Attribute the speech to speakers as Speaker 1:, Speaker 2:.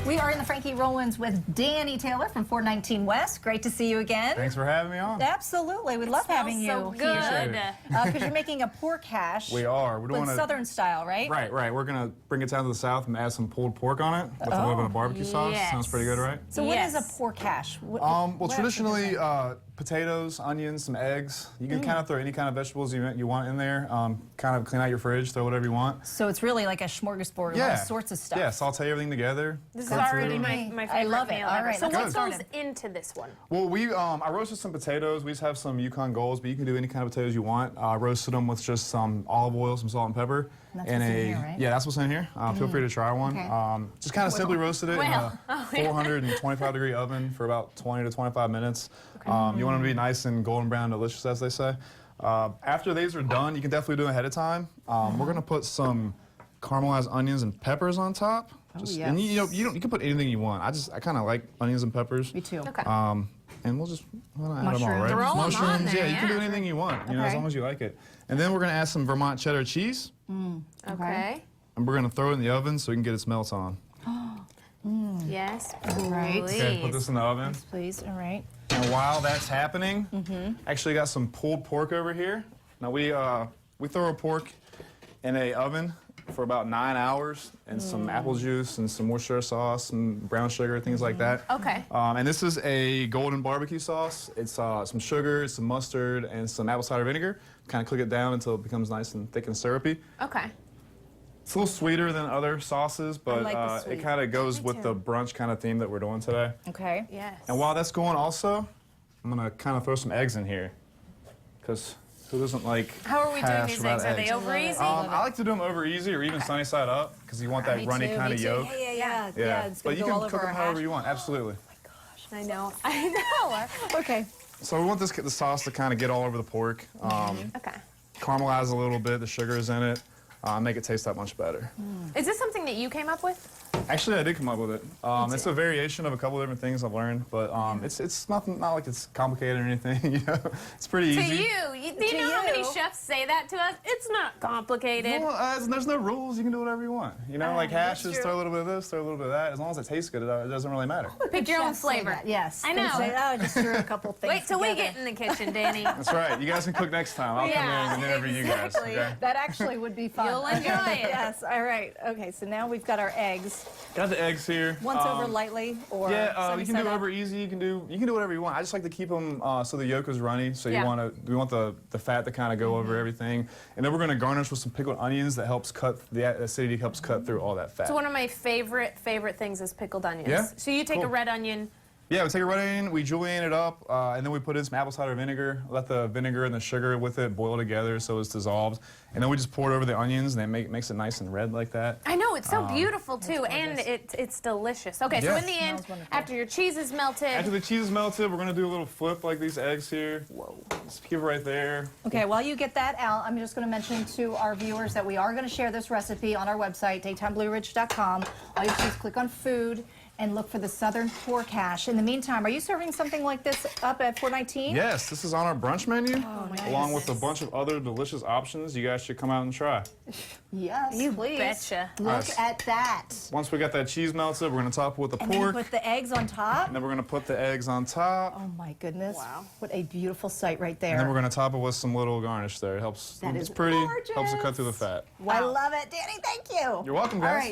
Speaker 1: We are in the Frankie Rowlands with Danny Taylor from 419 West. Great to see you again.
Speaker 2: Thanks for having me on.
Speaker 1: Absolutely. We love having you
Speaker 3: so
Speaker 1: here.
Speaker 3: good.
Speaker 1: Because you're making a pork hash.
Speaker 2: We are. We're doing
Speaker 1: with Southern style, right?
Speaker 2: Right. We're going to bring it down to the south and add some pulled pork on it with a little bit of barbecue sauce.
Speaker 3: yes.
Speaker 2: Sounds pretty good, right?
Speaker 1: So what is a pork hash?
Speaker 2: Well, traditionally, potatoes, onions, some eggs. You can kind of throw any kind of vegetables you want in there. Kind of clean out your fridge, throw whatever you want.
Speaker 1: So it's really like a smorgasbord, all sorts of stuff.
Speaker 2: Yeah, saute everything together.
Speaker 3: This is already my favorite
Speaker 1: I love it.
Speaker 3: meal
Speaker 1: All
Speaker 3: ever.
Speaker 1: right,
Speaker 3: So
Speaker 1: let's
Speaker 3: what
Speaker 1: get
Speaker 3: goes into this one?
Speaker 2: Well, I roasted some potatoes. We just have some Yukon Golds, but you can do any kind of potatoes you want. I roasted them with just some olive oil, some salt and pepper.
Speaker 1: And that's what's in here, right?
Speaker 2: Yeah, that's what's in here. Feel free to try one.
Speaker 1: Okay.
Speaker 2: Just kind of simply roasted it in a 425 degree oven for about 20 to 25 minutes. You want them to be nice and golden brown, delicious, as they say. After these are done, you can definitely do them ahead of time. We're going to put some caramelized onions and peppers on top. And you can put anything you want. I kind of like onions and peppers.
Speaker 1: Me too.
Speaker 3: Okay.
Speaker 2: And we'll just add them all, right?
Speaker 3: Throw 'em on
Speaker 2: Mushrooms,
Speaker 3: there,
Speaker 2: you can do anything you want, as long as you like it. And then we're going to add some Vermont cheddar cheese.
Speaker 3: Okay.
Speaker 2: And we're going to throw it in the oven so we can get its melt on.
Speaker 3: Yes.
Speaker 1: Right.
Speaker 3: Please.
Speaker 2: Okay, put this in the oven.
Speaker 1: Please, all right.
Speaker 2: And while that's happening, actually got some pulled pork over here. Now we throw our pork in a oven for about 9 hours and some apple juice and some Worcestershire sauce, some brown sugar, things like that.
Speaker 3: Okay.
Speaker 2: And this is a golden barbecue sauce. It's some sugar, some mustard, and some apple cider vinegar. Kind of cook it down until it becomes nice and thick and syrupy.
Speaker 3: Okay.
Speaker 2: It's a little sweeter than other sauces, but
Speaker 1: like the sweet.
Speaker 2: it kind of goes with the brunch kind of theme that we're doing today.
Speaker 1: Okay.
Speaker 3: Yes.
Speaker 2: And while that's going also, I'm going to kind of throw some eggs in here. Because who doesn't like
Speaker 3: How are we doing
Speaker 2: hash
Speaker 3: these
Speaker 2: without
Speaker 3: eggs? Are they over easy?
Speaker 2: I like to do them over easy or even sunny side up because you want that runny kind of yolk.
Speaker 1: Yeah. It's
Speaker 2: But
Speaker 1: gonna
Speaker 2: you
Speaker 1: go all
Speaker 2: can
Speaker 1: over
Speaker 2: cook them
Speaker 1: our
Speaker 2: however
Speaker 1: hash.
Speaker 2: you want, absolutely.
Speaker 3: I know. I know.
Speaker 1: Okay.
Speaker 2: So we want the sauce to kind of get all over the pork.
Speaker 3: Okay.
Speaker 2: Caramelize a little bit, the sugar is in it. Make it taste that much better.
Speaker 3: Is this something that you came up with?
Speaker 2: Actually, I did come up with it. It's a variation of a couple different things I've learned, but it's not like it's complicated or anything. It's pretty
Speaker 3: To
Speaker 2: easy.
Speaker 3: you know how many chefs say that to us? It's not complicated.
Speaker 2: Well, there's no rules. You can do whatever you want. Like hashes,
Speaker 3: true.
Speaker 2: throw a little bit of this, throw a little bit of that. As long as it tastes good, it doesn't really matter.
Speaker 3: Pick your own flavor.
Speaker 1: Yes.
Speaker 3: I know.
Speaker 1: Say, I just threw a couple things
Speaker 3: Wait till we
Speaker 1: together.
Speaker 3: get in the kitchen, Danny.
Speaker 2: That's right. You guys can cook next time. I'll come in and interview you guys. Okay?
Speaker 1: That actually would be fun.
Speaker 3: You'll enjoy it.
Speaker 1: Yes. All right. Okay. So now we've got our eggs.
Speaker 2: Got the eggs here.
Speaker 1: Once over lightly, or
Speaker 2: Yeah, you can do
Speaker 1: side up?
Speaker 2: over easy. You can do whatever you want. I just like to keep them so the yolk is runny. So we want the fat to kind of go over everything, and then we're going to garnish with some pickled onions that helps cut the acidity helps cut through all that fat.
Speaker 3: So one of my favorite things is pickled onions.
Speaker 2: Yeah?
Speaker 3: So you take a
Speaker 2: Cool.
Speaker 3: red onion.
Speaker 2: Yeah, we take a red onion, we julienne it up, and then we put in some apple cider vinegar, let the vinegar and the sugar with it boil together so it's dissolved, and then we just pour it over the onions, and it makes it nice and red like that.
Speaker 3: I know, it's so beautiful too, and it's delicious. Okay, so
Speaker 2: Yeah.
Speaker 3: in the end, after your cheese is melted.
Speaker 2: After the cheese is melted, we're going to do a little flip like these eggs here. Whoa. Just keep it right there.
Speaker 1: Okay, while you get that out, I'm just going to mention to our viewers that we are going to share this recipe on our website, daytimeblueridge.com. All you have to do is click on food and look for the Southern pork hash. In the meantime, are you serving something like this up at 419?
Speaker 2: Yes, this is on our brunch menu,
Speaker 1: my
Speaker 2: along with a bunch of other delicious options you guys should come out and try.
Speaker 1: Yes,
Speaker 3: You
Speaker 1: please.
Speaker 3: betcha.
Speaker 1: Look
Speaker 2: Nice.
Speaker 1: at that.
Speaker 2: Once we got that cheese melted, we're going to top it with the
Speaker 1: And then you
Speaker 2: pork,
Speaker 1: put the eggs on top.
Speaker 2: and then we're going to put the eggs on top,
Speaker 1: Oh my goodness.
Speaker 3: Wow.
Speaker 1: What a beautiful sight right
Speaker 2: and then
Speaker 1: there.
Speaker 2: we're going to top it with some little garnish there. It helps.
Speaker 1: That
Speaker 2: It's
Speaker 1: is
Speaker 2: pretty.
Speaker 1: gorgeous.
Speaker 2: Helps it cut through the fat.
Speaker 1: I love it. Danny, thank you.
Speaker 2: You're welcome, guys.
Speaker 1: All right.